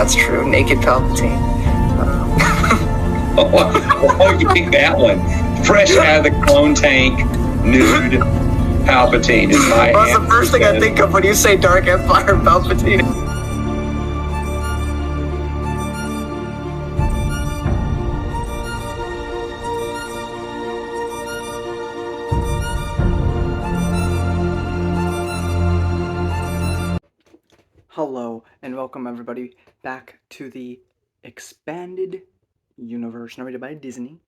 that's true. Naked Palpatine. Oh, you pick that one. Fresh out of the clone tank, nude Palpatine is my Well, that's the first thing I think of when you say Dark Empire Palpatine. Hello, and welcome everybody back to the expanded universe narrated by Disney,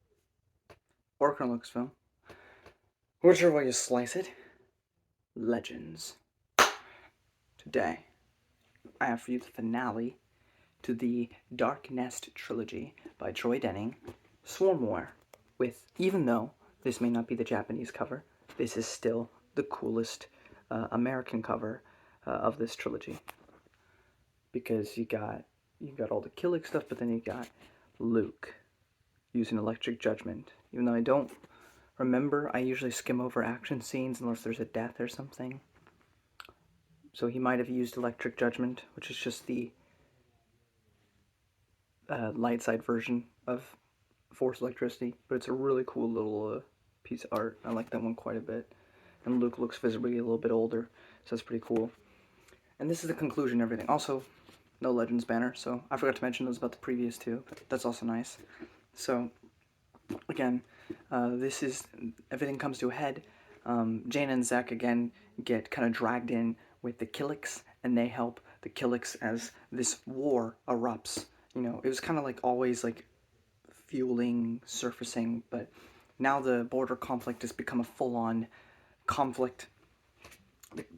or Colonel Lucasfilm, whichever way you slice it. Legends. Today, I have for you the finale to the Dark Nest Trilogy by Troy Denning, Swarmware, with, even though this may not be the Japanese cover, this is still the coolest American cover of this trilogy. Because you got all the killing stuff, but then you got Luke using Electric Judgment. Even though I don't remember, I usually skim over action scenes unless there's a death or something. So he might have used Electric Judgment, which is just the light side version of Force Electricity, but it's a really cool little piece of art. I like that one quite a bit. And Luke looks visibly a little bit older, so that's pretty cool. And this is the conclusion of everything. Also, no Legends banner, so I forgot to mention those about the previous two, but that's also nice. So, again, this is, everything comes to a head. Jaina and Zek, again, get kind of dragged in with the Killiks, and they help the Killiks as this war erupts. You know, it was kind of like always like fueling, surfacing, but now the border conflict has become a full-on conflict.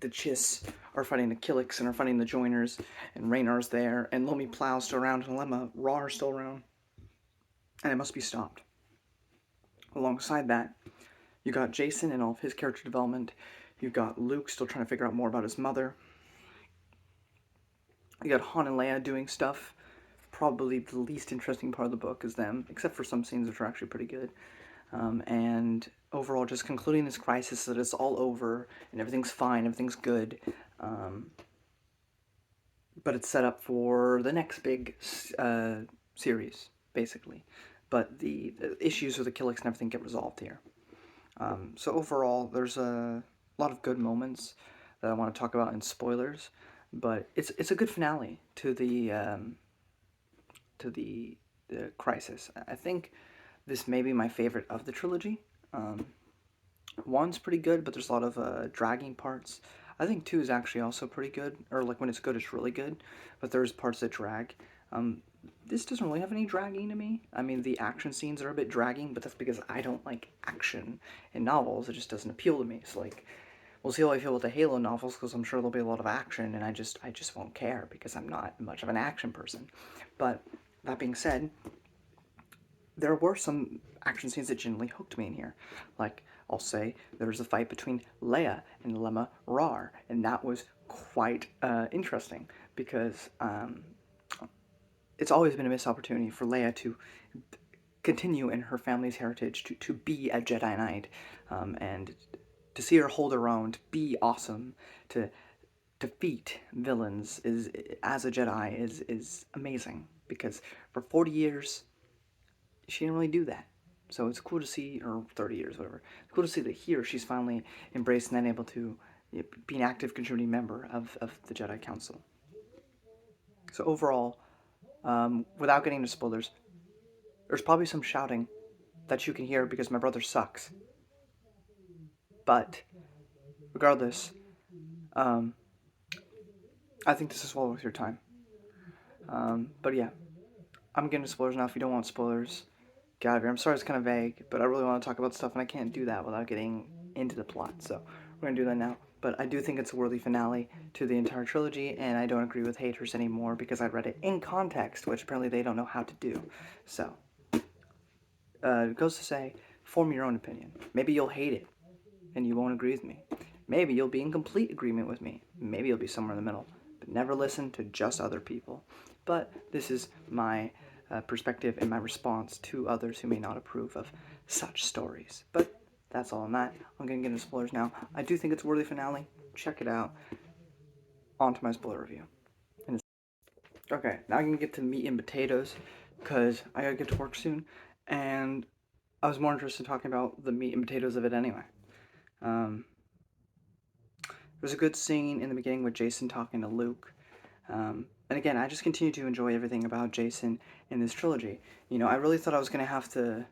The Chiss are fighting the Killiks and are fighting the Joiners, and Raynar's there, and Lomi Plow's still around, and Lemma Raw's still around, and it must be stopped. Alongside that, you got Jason and all of his character development. You got Luke still trying to figure out more about his mother. You got Han and Leia doing stuff. Probably the least interesting part of the book is them, except for some scenes which are actually pretty good. And overall, just concluding this crisis so that it's all over and everything's fine, everything's good. But it's set up for the next big series, basically. But the issues with the Killiks and everything get resolved here. So overall, there's a lot of good moments that I want to talk about in spoilers, but it's a good finale to the crisis. I think this may be my favorite of the trilogy. One's pretty good, but there's a lot of dragging parts. I think two is actually also pretty good, or like when it's good, it's really good, but there's parts that drag. This doesn't really have any dragging to me. I mean, the action scenes are a bit dragging, but that's because I don't like action in novels. It just doesn't appeal to me. It's like, we'll see how I feel with the Halo novels, because I'm sure there'll be a lot of action, and I just won't care, because I'm not much of an action person. But that being said, there were some action scenes that genuinely hooked me in here. Like, I'll say, there was a fight between Leia and Lemma Rar, and that was quite interesting, because it's always been a missed opportunity for Leia to continue in her family's heritage, to be a Jedi Knight, and to see her hold her own, to be awesome, to defeat villains as a Jedi is amazing, because for 40 years, she didn't really do that. So it's cool to see, or 30 years, whatever. It's cool to see that here she's finally embraced and then able to be an active contributing member of the Jedi Council. So overall, without getting into spoilers, there's probably some shouting that you can hear because my brother sucks. But regardless, I think this is well worth your time. But yeah, I'm getting into spoilers now. If you don't want spoilers, get out of here. I'm sorry it's kind of vague, but I really want to talk about stuff, and I can't do that without getting into the plot. So we're going to do that now. But I do think it's a worthy finale to the entire trilogy, and I don't agree with haters anymore because I read it in context, which apparently they don't know how to do. So, it goes to say, form your own opinion. Maybe you'll hate it, and you won't agree with me. Maybe you'll be in complete agreement with me. Maybe you'll be somewhere in the middle. But never listen to just other people. But this is my perspective and my response to others who may not approve of such stories. But that's all on that. I'm going to get into spoilers now. I do think it's a worthy finale. Check it out. On to my spoiler review. Okay, now I can get to meat and potatoes, because I gotta get to work soon, and I was more interested in talking about the meat and potatoes of it anyway. Um, there's a good scene in the beginning with Jason talking to Luke. And again, I just continue to enjoy everything about Jason in this trilogy. I really thought I was gonna have to,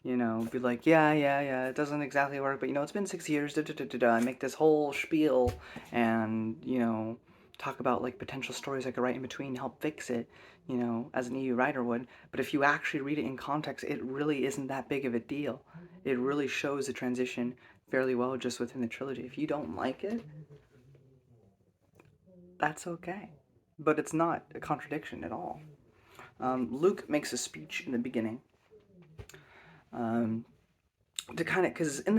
be like, yeah, yeah, yeah, it doesn't exactly work, but it's been 6 years, da da da da da, and make this whole spiel, and talk about like potential stories I could write in between, help fix it, as an EU writer would. But if you actually read it in context, it really isn't that big of a deal. It really shows the transition fairly well just within the trilogy. If you don't like it, that's okay. But it's not a contradiction at all. Luke makes a speech in the beginning, um, to kind of, because in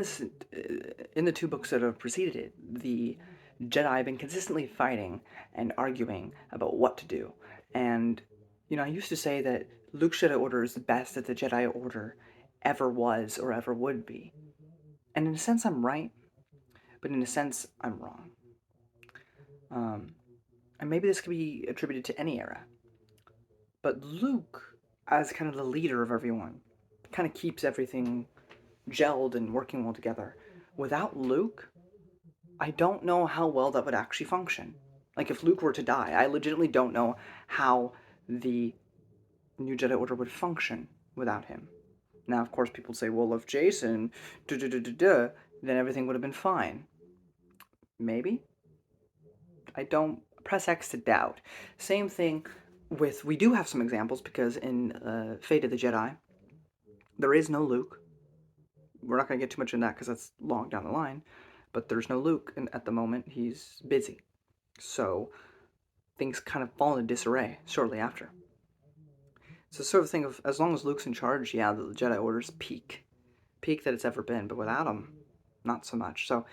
the two books that have preceded it, the Jedi have been consistently fighting and arguing about what to do. And I used to say that Luke's Jedi Order is the best that the Jedi Order ever was or ever would be. And in a sense, I'm right, but in a sense, I'm wrong. Um, and maybe this could be attributed to any era. But Luke, as kind of the leader of everyone, kind of keeps everything gelled and working well together. Without Luke, I don't know how well that would actually function. Like, if Luke were to die, I legitimately don't know how the New Jedi Order would function without him. Now, of course, people say, well, if Jason, then everything would have been fine. Maybe? I don't. Press X to doubt. Same thing with. We do have some examples because in Fate of the Jedi, there is no Luke. We're not going to get too much in that because that's long down the line. But there's no Luke at the moment. He's busy. So things kind of fall into disarray shortly after. So sort of thing of, as long as Luke's in charge, yeah, the Jedi Order's peak that it's ever been. But without him, not so much. So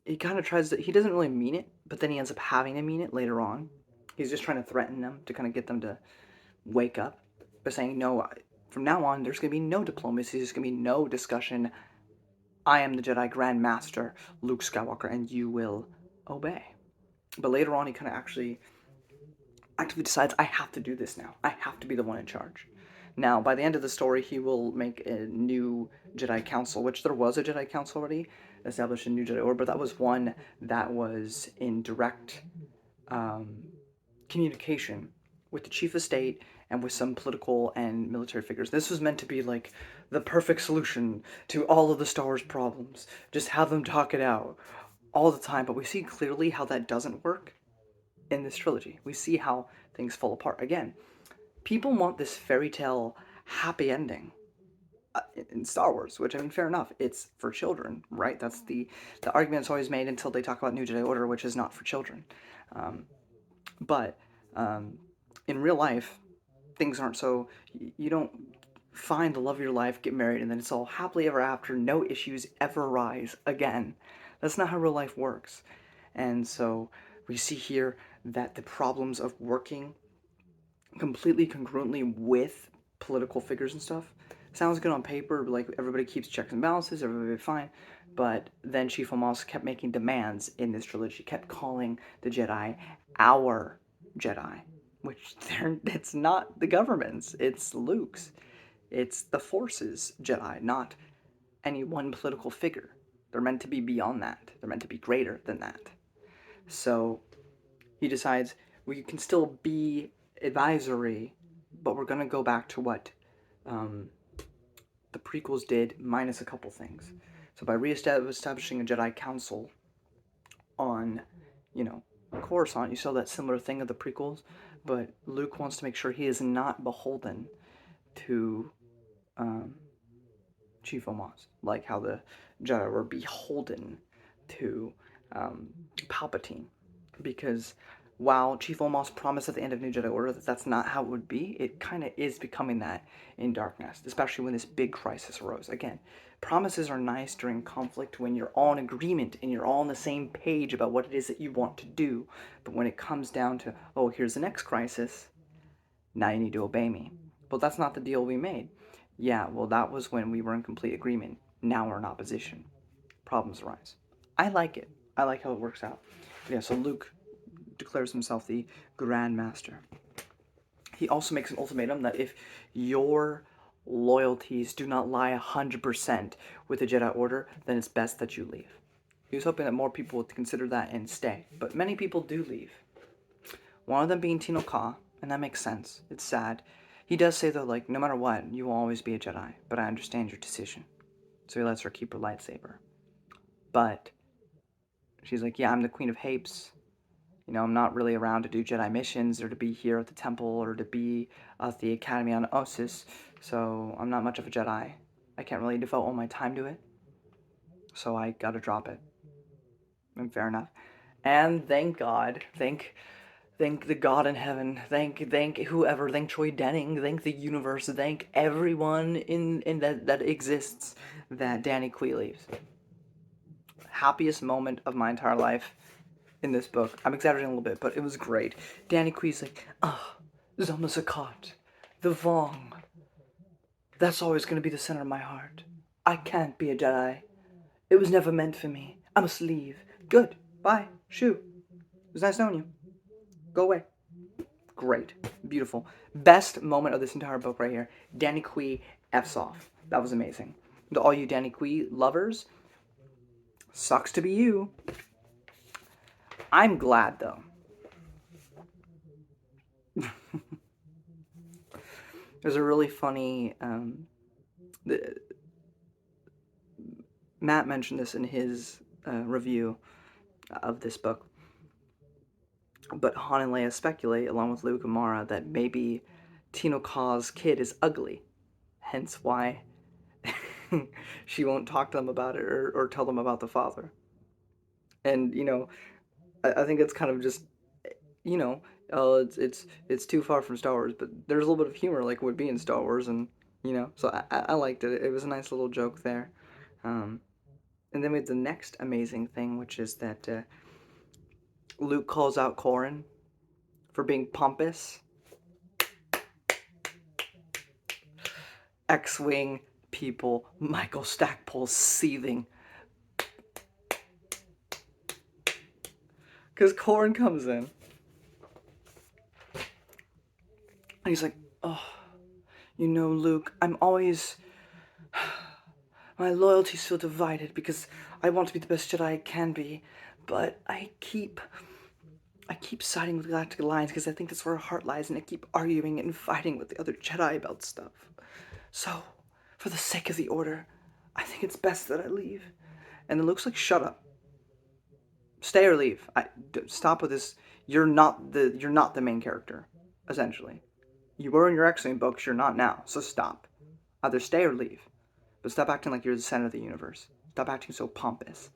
he kind of tries to. He doesn't really mean it, but then he ends up having to mean it later on. He's just trying to threaten them to kind of get them to wake up by saying, no, from now on, there's going to be no diplomacy. There's going to be no discussion. I am the Jedi Grand Master, Luke Skywalker, and you will obey. But later on, he kind of actually actively decides, I have to do this now. I have to be the one in charge. Now, by the end of the story, he will make a new Jedi Council, which there was a Jedi Council already established in New Jedi Order, but that was one that was in direct communication with the chief of state and with some political and military figures. This was meant to be like the perfect solution to all of the Star Wars problems. Just have them talk it out all the time, but we see clearly how that doesn't work in this trilogy. We see how things fall apart. Again, people want this fairy tale happy ending in Star Wars, which, I mean, fair enough. It's for children, right? That's the argument that's always made until they talk about New Jedi Order, which is not for children. But in real life, things aren't so. You don't find the love of your life, get married, and then it's all happily ever after, no issues ever arise again. That's not how real life works. And so we see here that the problems of working completely congruently with political figures and stuff sounds good on paper, like everybody keeps checks and balances, everybody fine. But then Chief Amos kept making demands in this trilogy, kept calling the Jedi our Jedi, which it's not the government's, it's Luke's. It's the Force's Jedi, not any one political figure. They're meant to be beyond that. They're meant to be greater than that. So he decides we can still be advisory, but we're going to go back to what the prequels did, minus a couple things. So by reestablishing a Jedi Council on, Coruscant, you saw that similar thing of the prequels, but Luke wants to make sure he is not beholden to Chief Amos, like how the Jedi were beholden to Palpatine, because while Chief Amos promised at the end of New Jedi Order that that's not how it would be, it kind of is becoming that in Dark Nest, especially when this big crisis arose. Again, promises are nice during conflict when you're all in agreement and you're all on the same page about what it is that you want to do, but when it comes down to, oh, here's the next crisis, now you need to obey me. Well, that's not the deal we made. Yeah, well, that was when we were in complete agreement. Now we're in opposition. Problems arise. I like it. I like how it works out. Yeah, so Luke declares himself the Grand Master. he also makes an ultimatum that if your loyalties do not lie 100% with the Jedi Order, then it's best that you leave. He was hoping that more people would consider that and stay, but many people do leave. One of them being Tino Ka, and that makes sense. It's sad. He does say, though, like, no matter what, you will always be a Jedi, but I understand your decision. So he lets her keep her lightsaber. But she's like, yeah, I'm the Queen of Hapes. You know, I'm not really around to do Jedi missions or to be here at the temple or to be at the academy on Ossus, so I'm not much of a Jedi. I can't really devote all my time to it, so I gotta drop it. And fair enough. And thank God, thank the God in heaven, thank whoever, thank Troy Denning, thank the universe, thank everyone in that exists that Danny Quee leaves. Happiest moment of my entire life in this book. I'm exaggerating a little bit, but it was great. Danny Quee's like, Zoma Zakat, the Vong. That's always going to be the center of my heart. I can't be a Jedi. It was never meant for me. I must leave. Good. Bye. Shoo. It was nice knowing you. Go away. Great. Beautiful. Best moment of this entire book right here. Danny Quee F's off. That was amazing. To all you Danny Quee lovers, sucks to be you. I'm glad, though. There's a really funny... Matt mentioned this in his review of this book. But Han and Leia speculate, along with Luke and Mara, that maybe Tino Ka's kid is ugly. Hence why she won't talk to them about it or tell them about the father. And, you know, I think it's kind of just, you know, it's too far from Star Wars, but there's a little bit of humor like would be in Star Wars, and, you know, so I liked it. It was a nice little joke there. And then we have the next amazing thing, which is that Luke calls out Corran for being pompous. X-Wing people, Michael Stackpole seething. Because Corran comes in. And he's like, oh, you know, Luke, I'm always... My loyalty's so divided because I want to be the best Jedi I can be, but I keep siding with Galactic Alliance because I think that's where our heart lies, and I keep arguing and fighting with the other Jedi about stuff. So, for the sake of the Order, I think it's best that I leave. And it looks like, shut up. Stay or leave. Stop with this. You're not the main character, essentially. You were in your X-Wing books, you're not now, so stop. Either stay or leave. But stop acting like you're the center of the universe. Stop acting so pompous.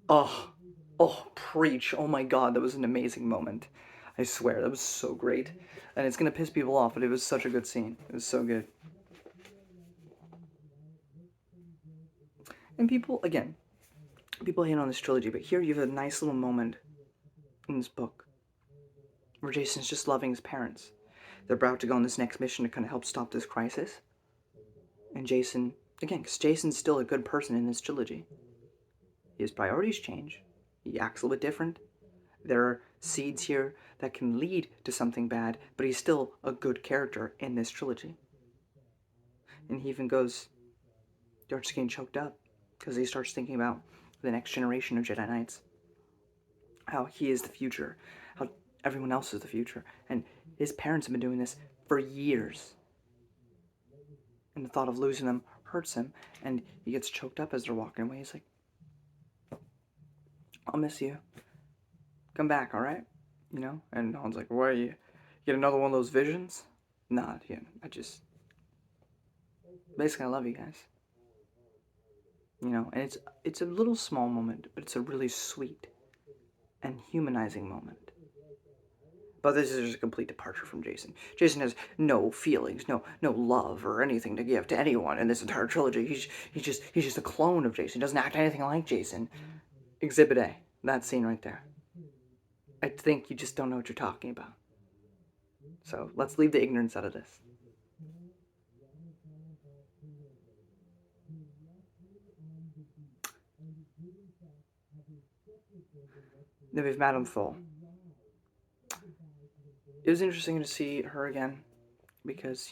Oh, preach. Oh my God, that was an amazing moment. I swear, that was so great. And it's gonna piss people off, but it was such a good scene. It was so good. And people hate on this trilogy, but here you have a nice little moment in this book where Jason's just loving his parents. They're about to go on this next mission to kind of help stop this crisis. And Jason, again, because Jason's still a good person in this trilogy. His priorities change. He acts a little bit different. There are seeds here that can lead to something bad, but he's still a good character in this trilogy. And he even goes, starts getting choked up because he starts thinking about the next generation of Jedi Knights. How he is the future. How everyone else is the future. And his parents have been doing this for years. And the thought of losing them hurts him. And he gets choked up as they're walking away. He's like, I'll miss you. Come back, alright? You know? And Han's like, why, you get another one of those visions? Nah, yeah, basically, I love you guys. You know, and it's a little small moment, but it's a really sweet and humanizing moment. But this is just a complete departure from Jason. Jason has no feelings, no love or anything to give to anyone in this entire trilogy. He's just a clone of Jason. He doesn't act anything like Jason. Exhibit A, that scene right there. I think you just don't know what you're talking about. So let's leave the ignorance out of this. Then we have Madame Thole. it was interesting to see her again because,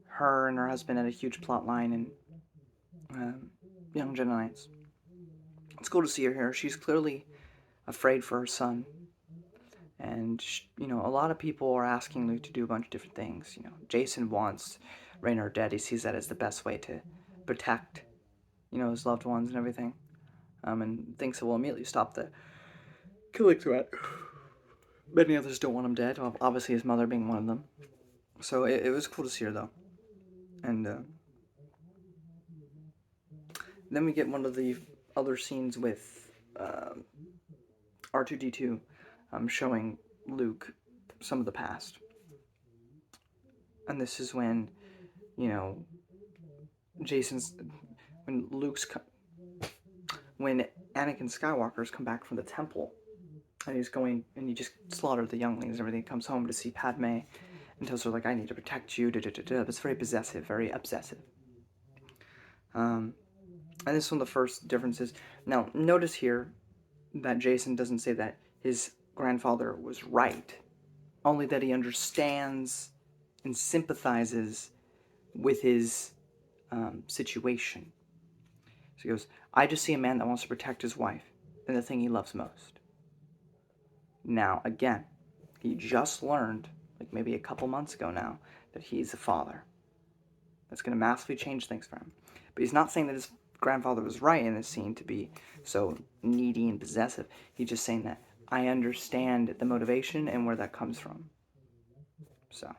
her and her husband had a huge plot line in Young Jedi Knights. It's cool to see her here. She's clearly afraid for her son. And, a lot of people are asking Luke to do a bunch of different things. Jason wants Rhaenyra dead. He sees that as the best way to protect, his loved ones and everything. And thinks it will immediately stop the killing threat. Many others don't want him dead. Obviously, his mother being one of them. So it was cool to see her, though. And then we get one of the other scenes with R2D2 showing Luke some of the past. And this is when, Jason's... When when Anakin Skywalker's come back from the temple, and he's going, and he just slaughtered the younglings and everything, comes home to see Padme, and tells her, like, I need to protect you, It's very possessive, very obsessive. And this is one of the first differences. Now, notice here that Jason doesn't say that his grandfather was right, only that he understands and sympathizes with his situation. So he goes, I just see a man that wants to protect his wife and the thing he loves most. Now, again, he just learned, like maybe a couple months ago now, that he's a father. That's going to massively change things for him. But he's not saying that his grandfather was right in this scene to be so needy and possessive. He's just saying that I understand the motivation and where that comes from. So,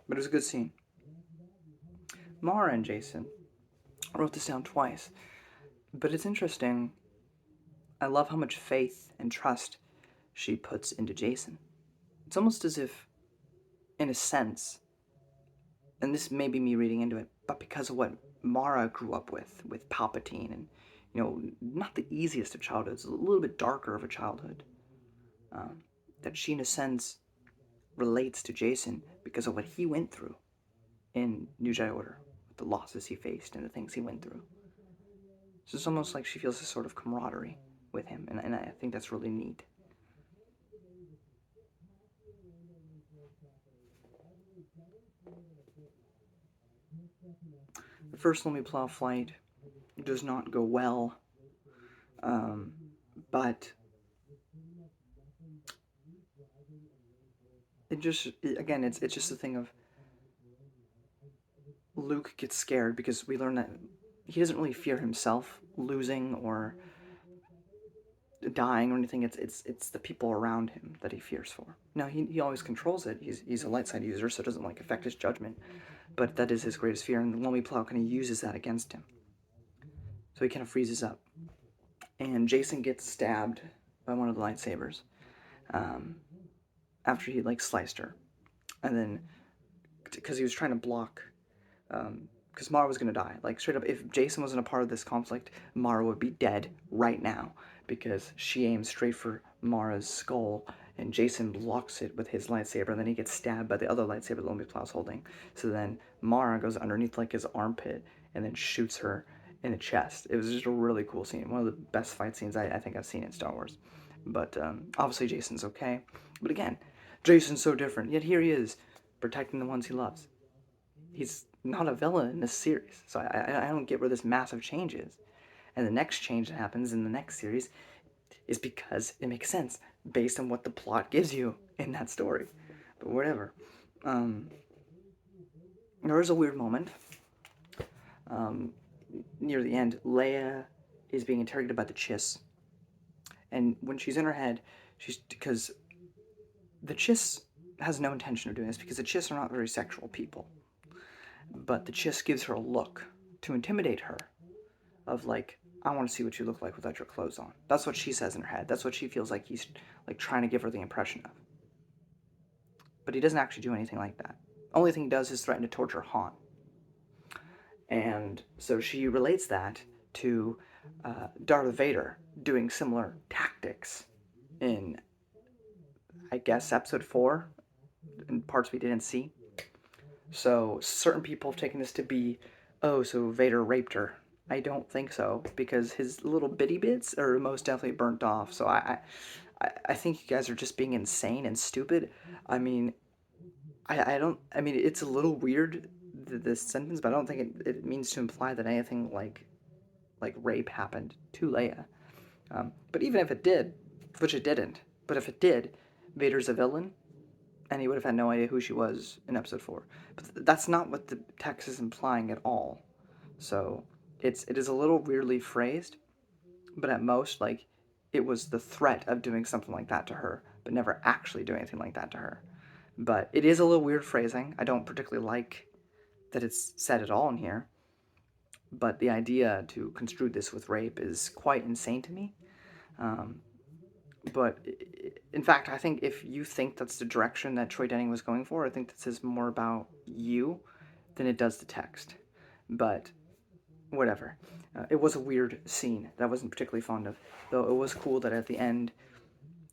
but it was a good scene. Mara and Jason. I wrote this down twice. But it's interesting. I love how much faith and trust she puts into Jason. It's almost as if, in a sense, and this may be me reading into it, but because of what Mara grew up with Palpatine, and, not the easiest of childhoods, a little bit darker of a childhood, that she, in a sense, relates to Jason because of what he went through in New Jedi Order, the losses he faced and the things he went through. So it's almost like she feels a sort of camaraderie with him, and I think that's really neat. The first Lomi Plow flight does not go well, but it's just a thing of Luke gets scared because we learn that he doesn't really fear himself losing or dying or anything. It's the people around him that he fears for. Now, he always controls it. He's a light side user, so it doesn't affect his judgment. But that is his greatest fear, and the Lomi Plow kind of uses that against him. So he kind of freezes up. And Jason gets stabbed by one of the lightsabers after he sliced her, and then because he was trying to block. Because Mara was going to die. Straight up, if Jason wasn't a part of this conflict, Mara would be dead right now, because she aims straight for Mara's skull, and Jason blocks it with his lightsaber, and then he gets stabbed by the other lightsaber Lomi Plow's holding. So then Mara goes underneath his armpit, and then shoots her in the chest. It was just a really cool scene. One of the best fight scenes I think I've seen in Star Wars. But obviously Jason's okay. But again, Jason's so different, yet here he is, protecting the ones he loves. He's not a villain in this series, so I don't get where this massive change is. And the next change that happens in the next series is because it makes sense based on what the plot gives you in that story. But whatever. There is a weird moment near the end. Leia is being interrogated by the Chiss, and when she's in her head, because the Chiss has no intention of doing this, because the Chiss are not very sexual people. But the Chiss gives her a look to intimidate her, of I want to see what you look like without your clothes on. That's what she says in her head. That's what she feels like he's trying to give her the impression of. But he doesn't actually do anything like that. Only thing he does is threaten to torture Han. And so she relates that to Darth Vader doing similar tactics in, I guess, Episode 4, in parts we didn't see. So certain people have taken this to be, oh, so Vader raped her. I don't think so, because his little bitty bits are most definitely burnt off. So I I think you guys are just being insane and stupid. I mean, I don't. I mean, it's a little weird this sentence, but I don't think it means to imply that anything like rape happened to Leia. But even if it did, which it didn't, but if it did, Vader's a villain, and he would have had no idea who she was in Episode 4. But that's not what the text is implying at all. So it is a little weirdly phrased, but at most, like, it was the threat of doing something like that to her, but never actually doing anything like that to her. But it is a little weird phrasing. I don't particularly like that it's said at all in here. But the idea to construe this with rape is quite insane to me. Um, but in fact, I think if you think that's the direction that Troy Denning was going for, I think this is more about you than it does the text. But whatever. It was a weird scene that I wasn't particularly fond of, though it was cool that at the end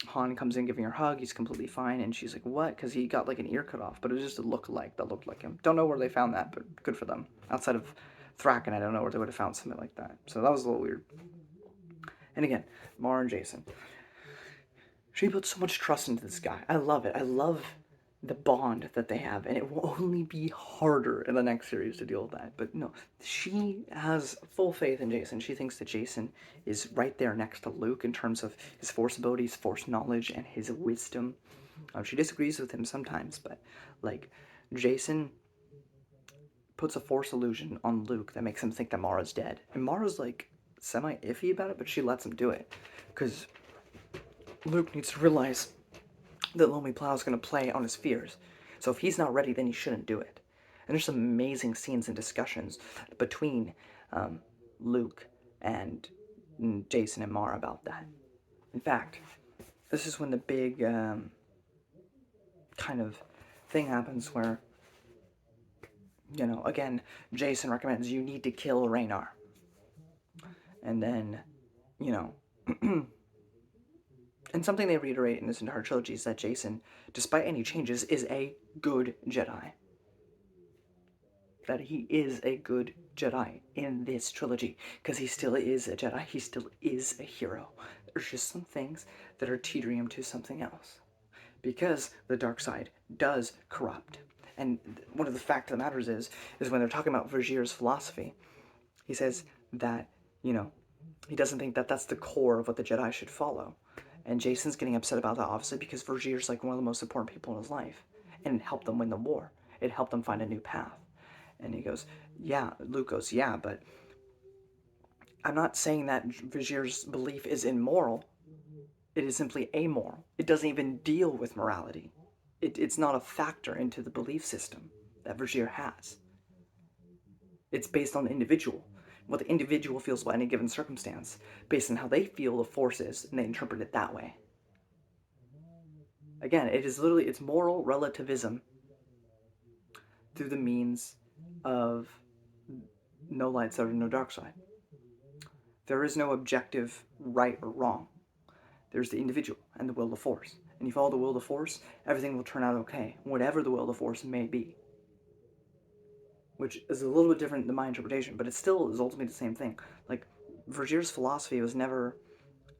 Han comes in giving her a hug, he's completely fine, and she's like, what? Because he got like an ear cut off, but it was just a look-alike that looked like him. Don't know where they found that, but good for them. Outside of Thraken, I don't know where they would have found something like that. So that was a little weird. And again, Mara and Jason. She put so much trust into this guy. I love it. I love the bond that they have, and it will only be harder in the next series to deal with that. But no, she has full faith in Jason. She thinks that Jason is right there next to Luke in terms of his force abilities, force knowledge, and his wisdom. She disagrees with him sometimes, but like Jason puts a force illusion on Luke that makes him think that Mara's dead, and Mara's like semi iffy about it, but she lets him do it because Luke needs to realize that Lonely Plow is going to play on his fears. So if he's not ready, then he shouldn't do it. And there's some amazing scenes and discussions between Luke and Jason and Mara about that. In fact, this is when the big kind of thing happens where, you know, again, Jason recommends you need to kill Raynar. And then, you know, and something they reiterate in this entire trilogy is that Jason, despite any changes, is a good Jedi. That he is a good Jedi in this trilogy, because he still is a Jedi, he still is a hero. There's just some things that are teetering him to something else. Because the dark side does corrupt. And one of the facts that matters is when they're talking about Vergier's philosophy, he says that, you know, he doesn't think that that's the core of what the Jedi should follow. And Jason's getting upset about that, obviously, because Vergier's like one of the most important people in his life. And it helped them win the war. It helped them find a new path. And he goes, yeah, Luke goes, yeah, but I'm not saying that Vergier's belief is immoral. It is simply amoral. It doesn't even deal with morality. It's not a factor into the belief system that Vergier has. It's based on the individual, what the individual feels about any given circumstance, based on how they feel the force is, and they interpret it that way. Again, it is literally, it's moral relativism through the means of no light side or no dark side. There is no objective right or wrong. There's the individual and the will of the force. And you follow the will of the force, everything will turn out okay, whatever the will of the force may be. Which is a little bit different than my interpretation, but it still is ultimately the same thing. Like, Vergier's philosophy was never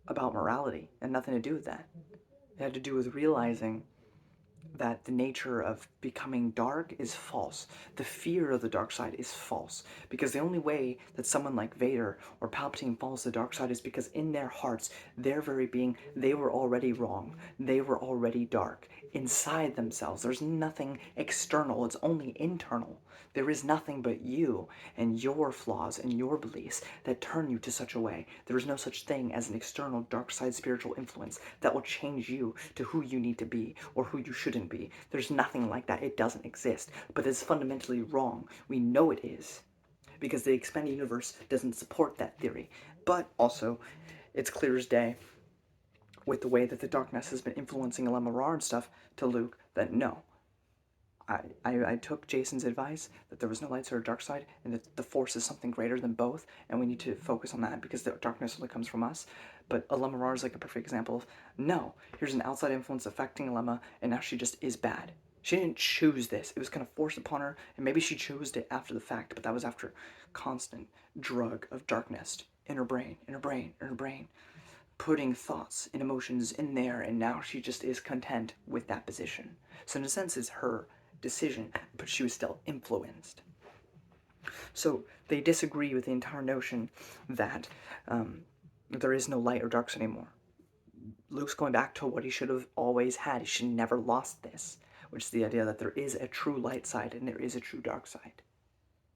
about morality. It had nothing to do with that. It had to do with realizing that the nature of becoming dark is false. The fear of the dark side is false. Because the only way that someone like Vader or Palpatine follows the dark side is because in their hearts, their very being, they were already wrong. They were already dark. Inside themselves, there's nothing external. It's only internal. There is nothing but you and your flaws and your beliefs that turn you to such a way. There is no such thing as an external dark side spiritual influence that will change you to who you need to be or who you shouldn't be. There's nothing like that. It doesn't exist. But it's fundamentally wrong. We know it is because the expanded universe doesn't support that theory. But also, it's clear as day with the way that the Dark Nest has been influencing Lemma and stuff to Luke that no, I took Jason's advice that there was no light side or dark side, and that the Force is something greater than both, and we need to focus on that because the darkness only comes from us. But Alemma is like a perfect example of, no, here's an outside influence affecting Alemma, and now she just is bad. She didn't choose this. It was kind of forced upon her, and maybe she chose it after the fact, but that was after constant drug of darkness in her brain, in her brain, in her brain. putting thoughts and emotions in there, and now she just is content with that position. So in a sense, it's her decision, but she was still influenced. So they disagree with the entire notion that there is no light or darks anymore. Luke's going back to what he should have always had. He should never lost this, which is the idea that there is a true light side and there is a true dark side.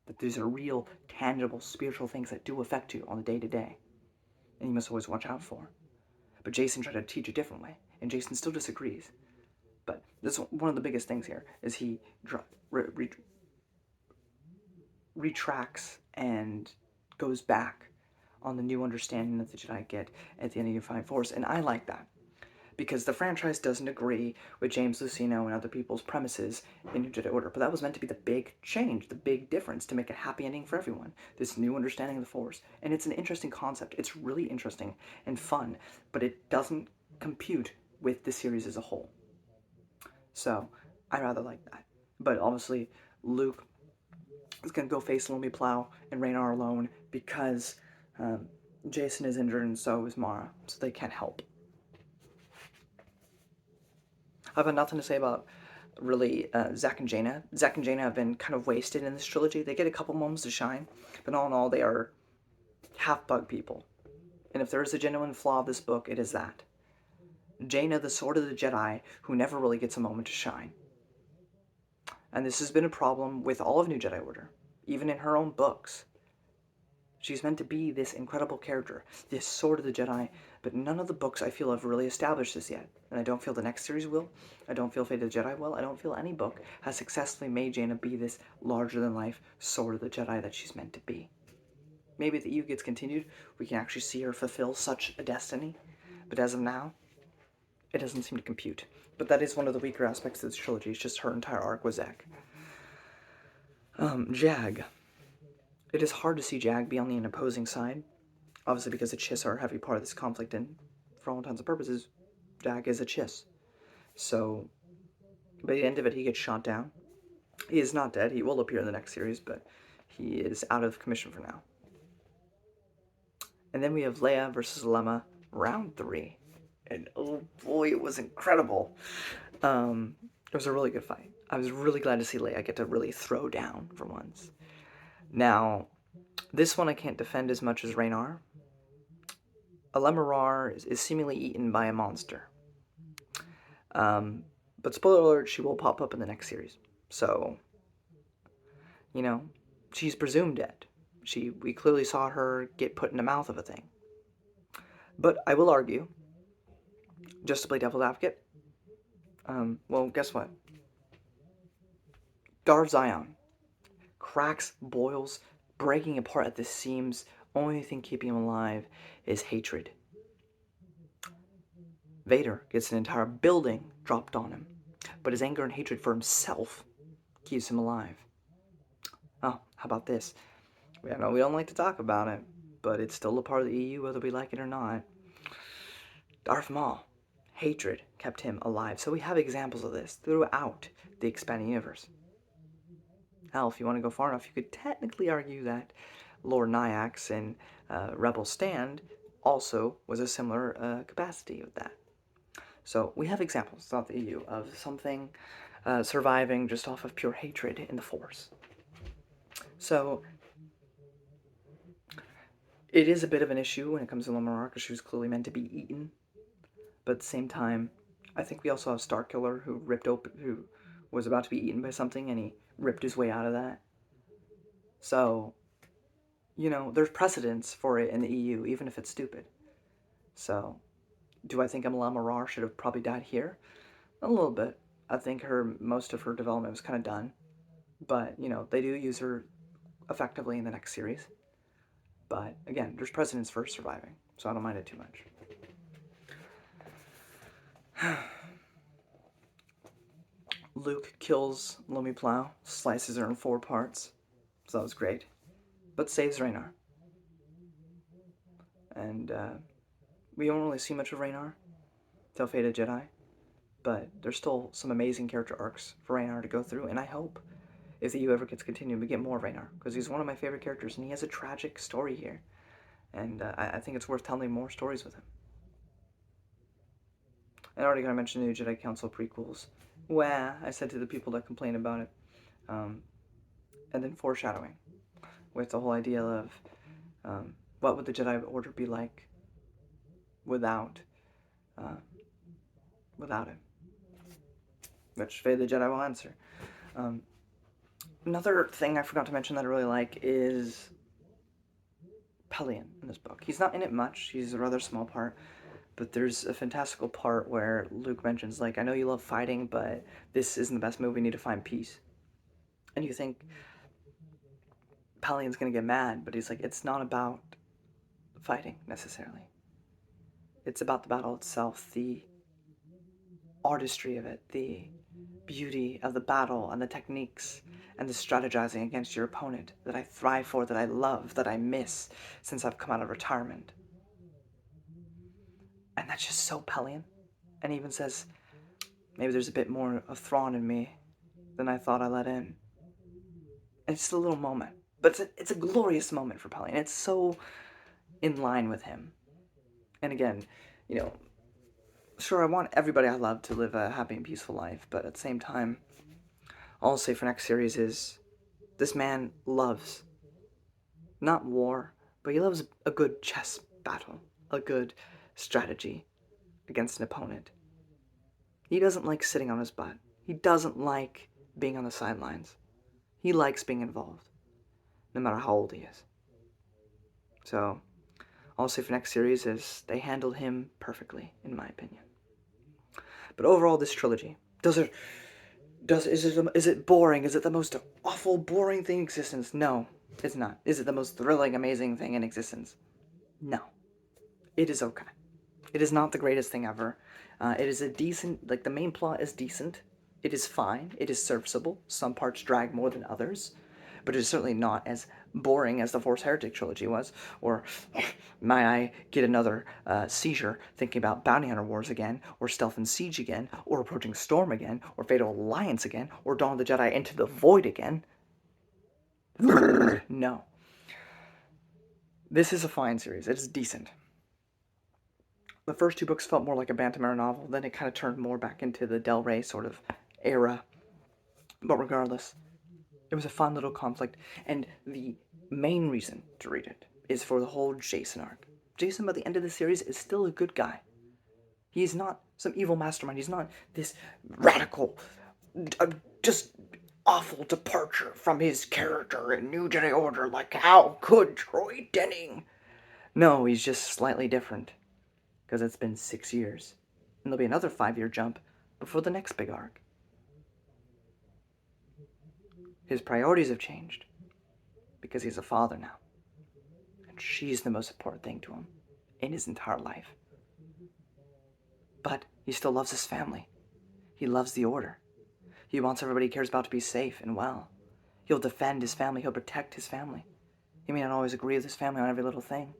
That these are real, tangible, spiritual things that do affect you on the day-to-day, and you must always watch out for. But Jason tried to teach a different way, and Jason still disagrees. But this is one of the biggest things here, is he retracts and goes back on the new understanding that the Jedi get at the end of Unifying Force, and I like that. Because the franchise doesn't agree with James Luceno and other people's premises in New Jedi Order, but that was meant to be the big change, the big difference, to make a happy ending for everyone. This new understanding of the Force. And it's an interesting concept. It's really interesting and fun, but it doesn't compute with the series as a whole. So, I rather like that. But obviously, Luke is going to go face Lumi Plow and Raynar alone because Jason is injured and so is Mara, so they can't help. I've got nothing to say about really Zack and Jaina. Zack and Jaina have been kind of wasted in this trilogy. They get a couple moments to shine, but all in all, they are half bug people. And if there is a genuine flaw of this book, it is that. Jaina, the Sword of the Jedi, who never really gets a moment to shine. And this has been a problem with all of New Jedi Order, even in her own books. She's meant to be this incredible character, this Sword of the Jedi, but none of the books I feel have really established this yet. And I don't feel the next series will. I don't feel Fate of the Jedi will. I don't feel any book has successfully made Jaina be this larger-than-life Sword of the Jedi that she's meant to be. Maybe if the EU gets continued, we can actually see her fulfill such a destiny. But as of now, it doesn't seem to compute. But that is one of the weaker aspects of this trilogy. It's just her entire arc with Zack. Jag. It is hard to see Jag be on the opposing side, obviously because the Chiss are a heavy part of this conflict, and for all intents and purposes, Jag is a Chiss. So, by the end of it, he gets shot down. He is not dead. He will appear in the next series, but he is out of commission for now. And then we have Leia versus Lemma, round 3. And oh boy, it was incredible. It was a really good fight. I was really glad to see Leia get to really throw down for once. Now, this one I can't defend as much as Raynar. Alemerar is seemingly eaten by a monster. But spoiler alert, she will pop up in the next series. So, she's presumed dead. We clearly saw her get put in the mouth of a thing. But I will argue, just to play devil's advocate, well, guess what? Darth Zion cracks, boils, breaking apart at the seams. Only thing keeping him alive is hatred. Vader gets an entire building dropped on him, but his anger and hatred for himself keeps him alive. Oh, how about this? I know we don't like to talk about it, but it's still a part of the EU whether we like it or not. Darth Maul. Hatred kept him alive. So we have examples of this throughout the expanding universe. Hell, if you want to go far enough, you could technically argue that Lord Nyax in Rebel Stand also was a similar capacity with that. So we have examples throughout the EU of something surviving just off of pure hatred in the Force. So it is a bit of an issue when it comes to Lemar, because she was clearly meant to be eaten. But at the same time, I think we also have Starkiller who was about to be eaten by something, and he ripped his way out of that. So, there's precedence for it in the EU, even if it's stupid. So, do I think Amala Marar should have probably died here? A little bit. I think most of her development was kind of done. But, they do use her effectively in the next series. But, again, there's precedence for her surviving, so I don't mind it too much. Luke kills Lumi Plow, slices her in 4 parts, so that was great, but saves Raynar. And we don't really see much of Raynar till Fate of Jedi, but there's still some amazing character arcs for Raynar to go through, and I hope if the EU ever gets continued, we get more of Raynar, because he's one of my favorite characters, and he has a tragic story here, and I think it's worth telling more stories with him. I already gonna mention the New Jedi Council prequels. Wah, I said to the people that complain about it. And then foreshadowing, with the whole idea of what would the Jedi Order be like without him, which Fade the Jedi will answer. Another thing I forgot to mention that I really like is Pelion in this book. He's not in it much. He's a rather small part, but there's a fantastical part where Luke mentions, like, I know you love fighting, but this isn't the best move. We need to find peace. And you think Pelion's gonna get mad, but he's like, it's not about fighting necessarily. It's about the battle itself, the artistry of it, the beauty of the battle and the techniques and the strategizing against your opponent that I thrive for, that I love, that I miss since I've come out of retirement. And that's just so Pelion. And he even says, maybe there's a bit more of Thrawn in me than I thought I let in. And it's just a little moment. But it's a glorious moment for Pelion. It's so in line with him. And again, you know, sure, I want everybody I love to live a happy and peaceful life, but at the same time, all I'll say for next series is this man loves not war, but he loves a good chess battle, a good strategy against an opponent. He doesn't like sitting on his butt. He doesn't like being on the sidelines. He likes being involved, no matter how old he is. So, all I'll say for next series is they handled him perfectly, in my opinion. But overall, this trilogy, is it boring? Is it the most awful, boring thing in existence? No, it's not. Is it the most thrilling, amazing thing in existence? No. It is okay. It is not the greatest thing ever. It is a decent, like, the main plot is decent. It is fine. It is serviceable. Some parts drag more than others. But it is certainly not as boring as the Force Heretic trilogy was, or might I get another seizure thinking about Bounty Hunter Wars again, or Stealth and Siege again, or Approaching Storm again, or Fatal Alliance again, or Dawn of the Jedi Into the Void again. No. This is a fine series. It is decent. The first two books felt more like a Bantamara novel, then it kind of turned more back into the Del Rey sort of era. But regardless, it was a fun little conflict, and the main reason to read it is for the whole Jason arc. Jason, by the end of the series, is still a good guy. He's not some evil mastermind. He's not this radical, just awful departure from his character in New Jedi Order, like how could Troy Denning? No, he's just slightly different, because it's been 6 years, and there'll be another 5-year jump before the next big arc. His priorities have changed, because he's a father now, and she's the most important thing to him in his entire life. But he still loves his family. He loves the Order. He wants everybody he cares about to be safe and well. He'll defend his family. He'll protect his family. He may not always agree with his family on every little thing.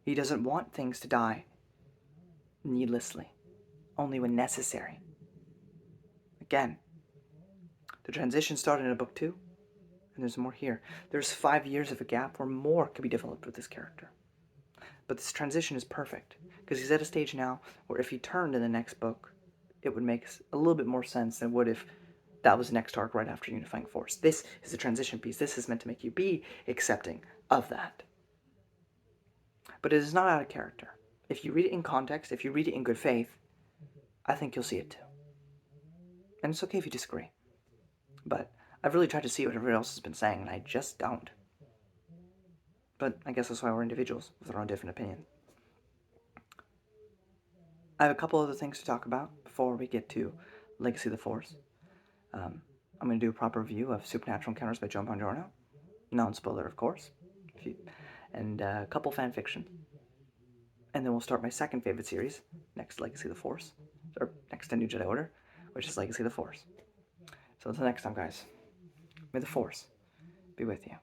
He doesn't want things to die needlessly, only when necessary. Again, the transition started in book 2, and there's more here. There's 5 years of a gap where more could be developed with this character. But this transition is perfect, because he's at a stage now where if he turned in the next book, it would make a little bit more sense than it would if that was the next arc right after Unifying Force. This is a transition piece. This is meant to make you be accepting of that. But it is not out of character. If you read it in context, if you read it in good faith, I think you'll see it too. And it's okay if you disagree. But I've really tried to see what everybody else has been saying, and I just don't. But I guess that's why we're individuals with our own different opinion. I have a couple other things to talk about before we get to Legacy of the Force. I'm going to do a proper review of Supernatural Encounters by Joan Bongiorno. Non-spoiler, of course. And a couple fan fiction. And then we'll start my second favorite series, next to Legacy of the Force, or next to New Jedi Order, which is Legacy of the Force. So until next time, guys, may the Force be with you.